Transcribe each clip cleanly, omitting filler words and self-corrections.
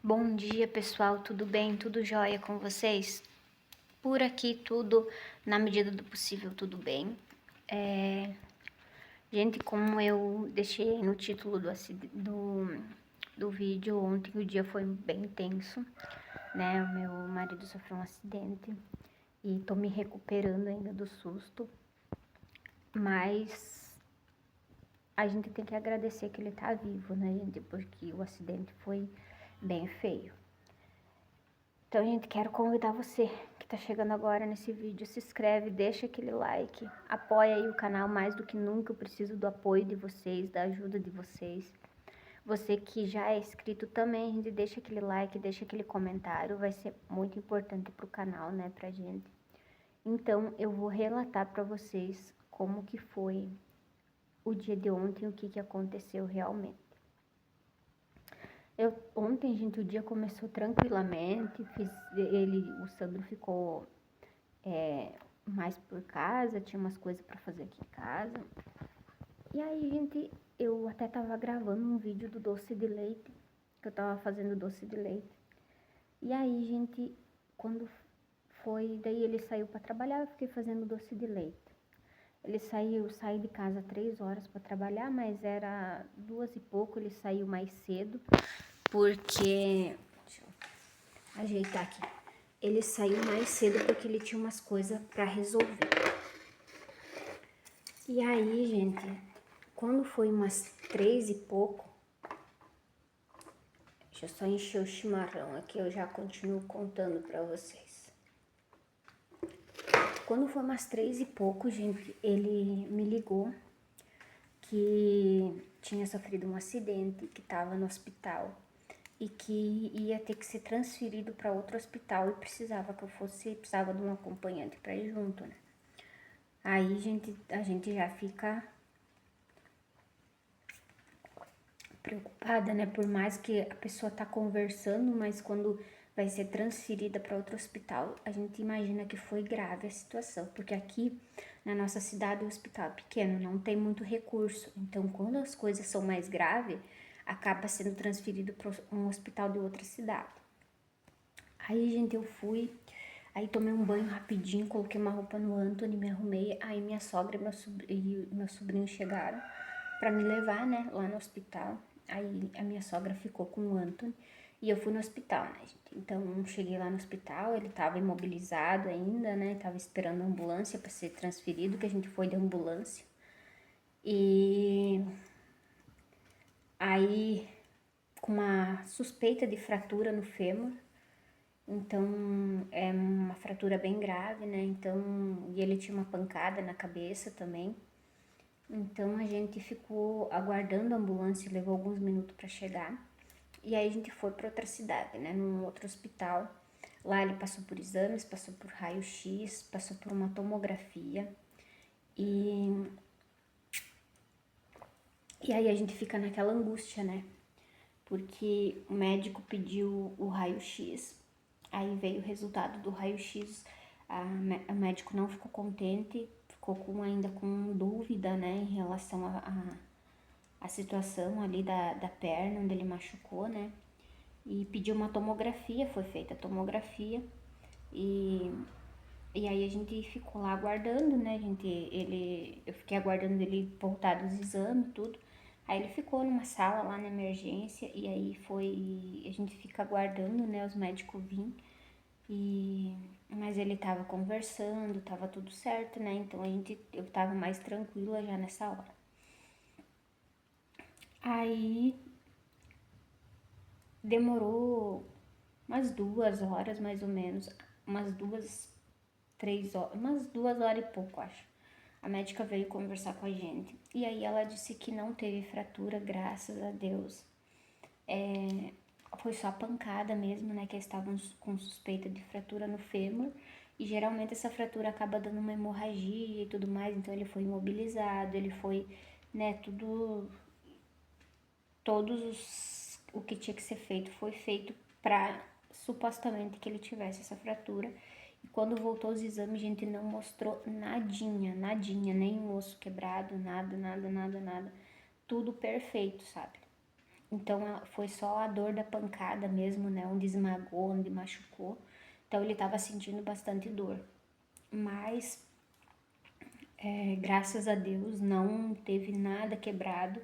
Bom dia, pessoal, tudo bem? Tudo jóia com vocês? Por aqui tudo, na medida do possível, tudo bem. Gente, como eu deixei no título do vídeo, ontem o dia foi bem tenso, né? O meu marido sofreu um acidente e tô me recuperando ainda do susto, mas a gente tem que agradecer que ele tá vivo, né, gente? Porque o acidente foi bem feio. Então, gente, quero convidar você que tá chegando agora nesse vídeo, se inscreve, deixa aquele like, apoia aí o canal mais do que nunca, eu preciso do apoio de vocês, da ajuda de vocês. Você que já é inscrito também, gente, deixa aquele like, deixa aquele comentário, vai ser muito importante pro canal, né, pra gente. Então, eu vou relatar pra vocês como que foi o dia de ontem, o que aconteceu realmente. Ontem, gente, o dia começou tranquilamente, o Sandro ficou mais por casa, tinha umas coisas pra fazer aqui em casa. E aí, gente, eu até tava gravando um vídeo do doce de leite, que eu tava fazendo doce de leite. E aí, gente, quando daí ele saiu pra trabalhar, eu fiquei fazendo doce de leite. Ele saí de casa 3 horas pra trabalhar, mas era 2 e pouco, ele saiu mais cedo, porque... Deixa eu ajeitar aqui. Ele saiu mais cedo porque ele tinha umas coisas pra resolver. E aí, gente, quando foi umas 3 e pouco, deixa eu só encher o chimarrão aqui, eu já continuo contando pra vocês. Quando foi umas 3 e pouco, gente, ele me ligou que tinha sofrido um acidente, que tava no hospital e que ia ter que ser transferido para outro hospital e precisava de um acompanhante para ir junto, né? Aí, gente, a gente já fica preocupada, né? Por mais que a pessoa tá conversando, mas quando vai ser transferida para outro hospital, a gente imagina que foi grave a situação, porque aqui na nossa cidade o hospital é pequeno, não tem muito recurso. Então, quando as coisas são mais graves, acaba sendo transferido para um hospital de outra cidade. Aí, gente, eu fui, aí tomei um banho rapidinho, coloquei uma roupa no Anthony, me arrumei, aí minha sogra e meu sobrinho chegaram pra me levar, né, lá no hospital. Aí a minha sogra ficou com o Anthony e eu fui no hospital, né, gente. Então, cheguei lá no hospital, ele tava imobilizado ainda, né, tava esperando a ambulância pra ser transferido, que a gente foi de ambulância. E aí, com uma suspeita de fratura no fêmur, então é uma fratura bem grave, né? Então, e ele tinha uma pancada na cabeça também. Então a gente ficou aguardando a ambulância, levou alguns minutos para chegar. E aí a gente foi para outra cidade, né? Num outro hospital. Lá ele passou por exames, passou por raio-x, passou por uma tomografia. E aí a gente fica naquela angústia, né? Porque o médico pediu o raio-x, aí veio o resultado do raio-x, o médico não ficou contente, ficou ainda com dúvida, né, em relação à situação ali da perna, onde ele machucou, né, e pediu uma tomografia, foi feita a tomografia, e aí a gente ficou lá aguardando, né, eu fiquei aguardando ele voltar dos exames, tudo. Aí ele ficou numa sala lá na emergência e aí a gente fica aguardando, né, os médicos virem. Mas ele tava conversando, tava tudo certo, né, então eu tava mais tranquila já nessa hora. Aí demorou umas 2 horas mais ou menos, umas 3 horas, umas 2 horas e pouco, acho. A médica veio conversar com a gente e aí ela disse que não teve fratura, graças a Deus. Foi só pancada mesmo, né, que eles estavam com suspeita de fratura no fêmur e geralmente essa fratura acaba dando uma hemorragia e tudo mais, então ele foi imobilizado, ele foi, né, o que tinha que ser feito foi feito pra supostamente que ele tivesse essa fratura. E quando voltou os exames, a gente não mostrou nadinha, nem um osso quebrado, nada. Tudo perfeito, sabe? Então foi só a dor da pancada mesmo, né? Onde esmagou, onde machucou. Então ele estava sentindo bastante dor. Mas graças a Deus não teve nada quebrado.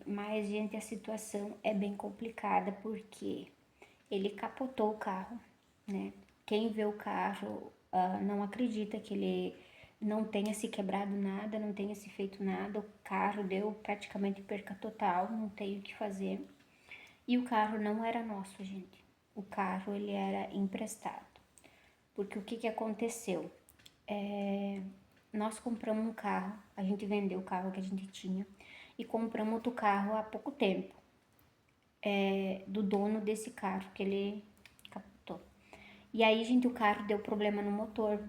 Mas, gente, a situação é bem complicada porque ele capotou o carro, né? Quem vê o carro não acredita que ele não tenha se quebrado nada, não tenha se feito nada. O carro deu praticamente perca total, não tem o que fazer. E o carro não era nosso, gente. O carro ele era emprestado. Porque o que que aconteceu? Nós compramos um carro, a gente vendeu o carro que a gente tinha e compramos outro carro há pouco tempo, do dono desse carro que ele capotou. E aí, gente, o carro deu problema no motor.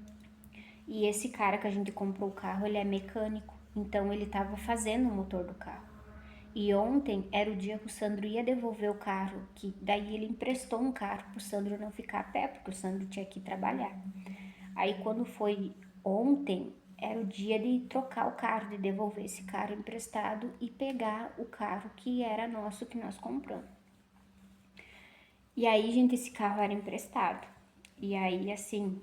E esse cara que a gente comprou o carro, ele é mecânico, então ele estava fazendo o motor do carro. E ontem era o dia que o Sandro ia devolver o carro, que daí ele emprestou um carro pro Sandro não ficar a pé, porque o Sandro tinha que ir trabalhar. Aí quando foi ontem, era o dia de trocar o carro, de devolver esse carro emprestado e pegar o carro que era nosso, que nós compramos. E aí, gente, esse carro era emprestado. E aí, assim,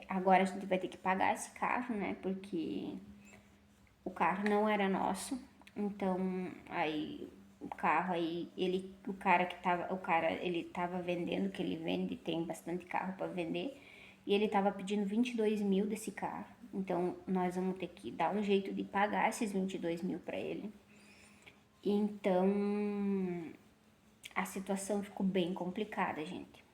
agora a gente vai ter que pagar esse carro, né? Porque o carro não era nosso. Então, aí o carro aí, ele tava vendendo, que ele vende, tem bastante carro para vender, e ele tava pedindo 22 mil desse carro. Então, nós vamos ter que dar um jeito de pagar esses 22 mil para ele. Então, a situação ficou bem complicada, gente.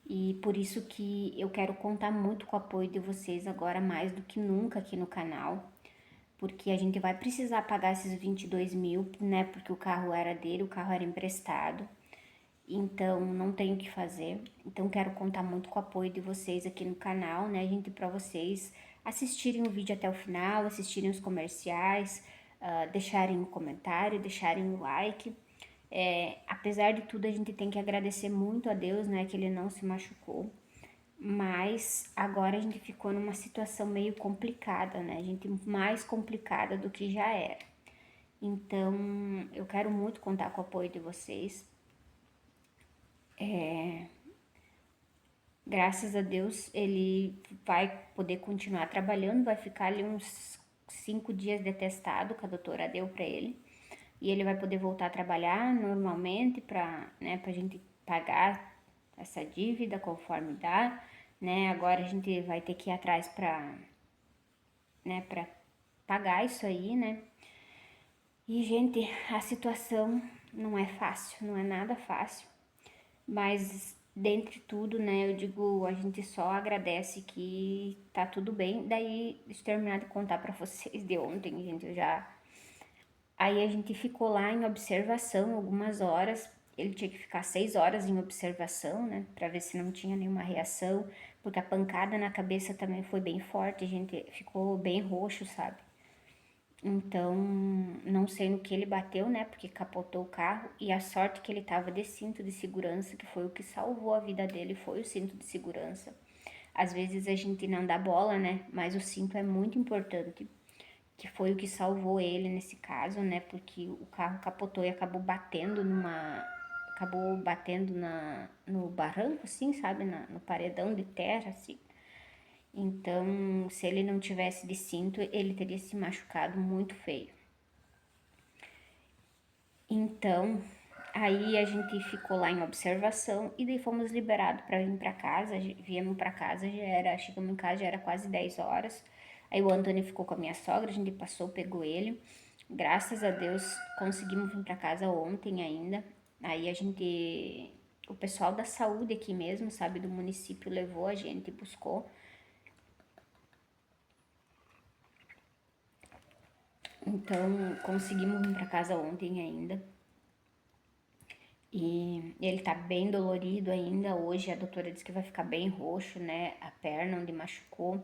E por isso que eu quero contar muito com o apoio de vocês agora, mais do que nunca aqui no canal. Porque a gente vai precisar pagar esses 22 mil, né? Porque o carro era dele, o carro era emprestado. Então, não tenho o que fazer. Então, quero contar muito com o apoio de vocês aqui no canal, né, gente? Pra vocês assistirem o vídeo até o final, assistirem os comerciais, deixarem um comentário, deixarem um like. Apesar de tudo, a gente tem que agradecer muito a Deus, né, que ele não se machucou. Mas agora a gente ficou numa situação meio complicada, né? A gente mais complicada do que já era. Então, eu quero muito contar com o apoio de vocês. Graças a Deus, ele vai poder continuar trabalhando, vai ficar ali uns 5 dias de testado que a doutora deu para ele. E ele vai poder voltar a trabalhar normalmente pra gente pagar essa dívida conforme dá, né? Agora a gente vai ter que ir atrás pra pagar isso aí, né? E, gente, a situação não é fácil, não é nada fácil. Mas, dentre tudo, né, eu digo, a gente só agradece que tá tudo bem. Daí, deixa eu terminar de contar pra vocês de ontem, gente, eu já... Aí a gente ficou lá em observação algumas horas. Ele tinha que ficar 6 horas em observação, né? Pra ver se não tinha nenhuma reação. Porque a pancada na cabeça também foi bem forte. A gente ficou bem roxo, sabe? Então, não sei no que ele bateu, né? Porque capotou o carro. E a sorte que ele tava de cinto de segurança, que foi o que salvou a vida dele, foi o cinto de segurança. Às vezes a gente não dá bola, né? Mas o cinto é muito importante, que foi o que salvou ele nesse caso, né? Porque o carro capotou e acabou batendo no barranco, assim, sabe? No paredão de terra, assim. Então, se ele não tivesse de cinto, ele teria se machucado muito feio. Então, aí a gente ficou lá em observação e daí fomos liberados para vir para casa. Viemos para casa, chegamos em casa, já era quase 10 horas. Aí o Antônio ficou com a minha sogra, a gente passou, pegou ele. Graças a Deus conseguimos vir para casa ontem ainda. Aí o pessoal da saúde aqui mesmo, sabe, do município levou a gente, buscou. Então conseguimos vir para casa ontem ainda. E ele tá bem dolorido ainda. Hoje a doutora disse que vai ficar bem roxo, né? A perna onde machucou.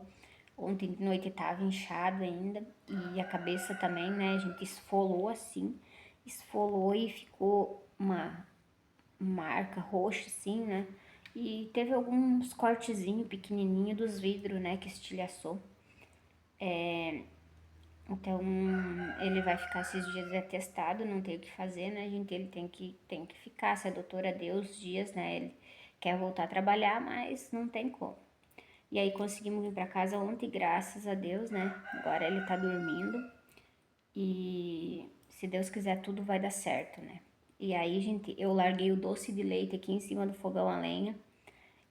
Ontem de noite tava inchado ainda. E a cabeça também, né? A gente esfolou assim. Esfolou e ficou uma marca roxa assim, né? E teve alguns cortezinhos pequenininhos dos vidros, né? Que estilhaçou. Então, ele vai ficar esses dias atestado, não tem o que fazer, né, gente? Ele tem que ficar. Se a doutora deu os dias, né? Ele quer voltar a trabalhar, mas não tem como. E aí conseguimos vir pra casa ontem, graças a Deus, né? Agora ele tá dormindo. E se Deus quiser, tudo vai dar certo, né? E aí, gente, eu larguei o doce de leite aqui em cima do fogão a lenha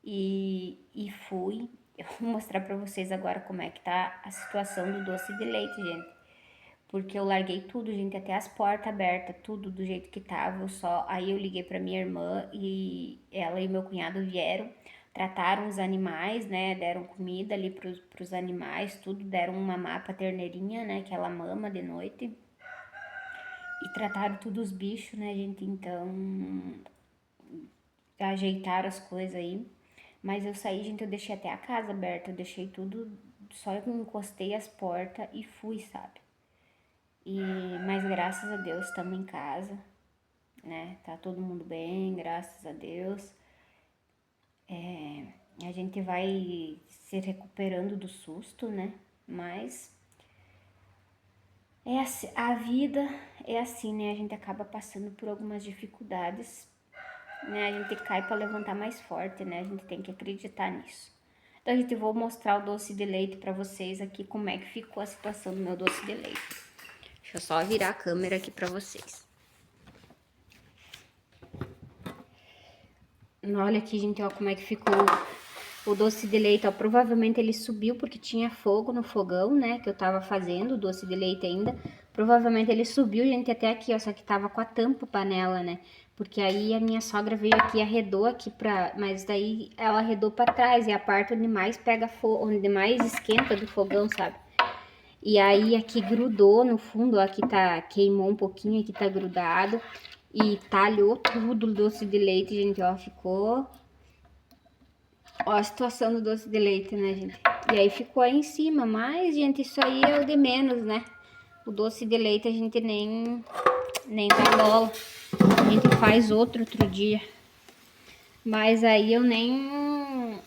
e fui. Eu vou mostrar pra vocês agora como é que tá a situação do doce de leite, gente. Porque eu larguei tudo, gente, até as portas abertas, tudo do jeito que tava. Aí eu liguei pra minha irmã e ela e meu cunhado vieram, trataram os animais, né? Deram comida ali pros animais, tudo, deram uma mamar pra terneirinha, né? Que ela mama de noite. E trataram tudo os bichos, né, gente? Então, ajeitaram as coisas aí. Mas eu saí, gente, eu deixei até a casa aberta, eu deixei tudo, só eu encostei as portas e fui, sabe? Mas graças a Deus estamos em casa, né? Tá todo mundo bem, graças a Deus. A gente vai se recuperando do susto, né? Mas é assim, a vida é assim, né? A gente acaba passando por algumas dificuldades, né? A gente cai para levantar mais forte, né? A gente tem que acreditar nisso. Então, a gente vou mostrar o doce de leite para vocês aqui, como é que ficou a situação do meu doce de leite. Deixa eu só virar a câmera aqui para vocês. Olha aqui, gente, ó, como é que ficou o doce de leite, ó. Provavelmente ele subiu porque tinha fogo no fogão, né, que eu tava fazendo o doce de leite ainda. Provavelmente ele subiu, gente, até aqui, ó, só que tava com a tampa panela, né? Porque aí a minha sogra veio aqui e arredou aqui mas daí ela arredou pra trás, e a parte onde mais pega fogo, onde mais esquenta do fogão, sabe? E aí aqui grudou no fundo, ó, aqui tá, queimou um pouquinho, aqui tá grudado. E talhou tudo o doce de leite, gente, ó, ficou... Ó a situação do doce de leite, né, gente? E aí ficou aí em cima, mas, gente, isso aí é o de menos, né? O doce de leite a gente nem dá bola. A gente faz outro dia. Mas aí eu nem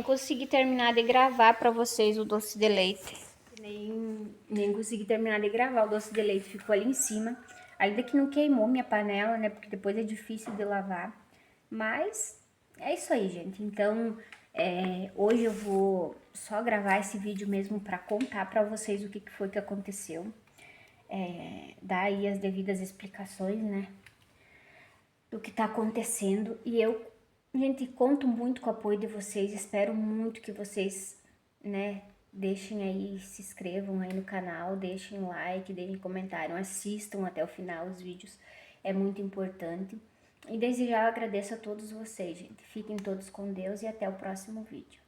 consegui terminar de gravar pra vocês o doce de leite. Nem consegui terminar de gravar o doce de leite, ficou ali em cima. Ainda que não queimou minha panela, né? Porque depois é difícil de lavar. Mas é isso aí, gente. Então, hoje eu vou só gravar esse vídeo mesmo pra contar pra vocês o que foi que aconteceu. Dar aí as devidas explicações, né? Do que tá acontecendo. E eu, gente, conto muito com o apoio de vocês. Espero muito que vocês, né, deixem aí, se inscrevam aí no canal, deixem like, deixem comentário, assistam até o final os vídeos. É muito importante. E desde já eu agradeço a todos vocês, gente. Fiquem todos com Deus e até o próximo vídeo.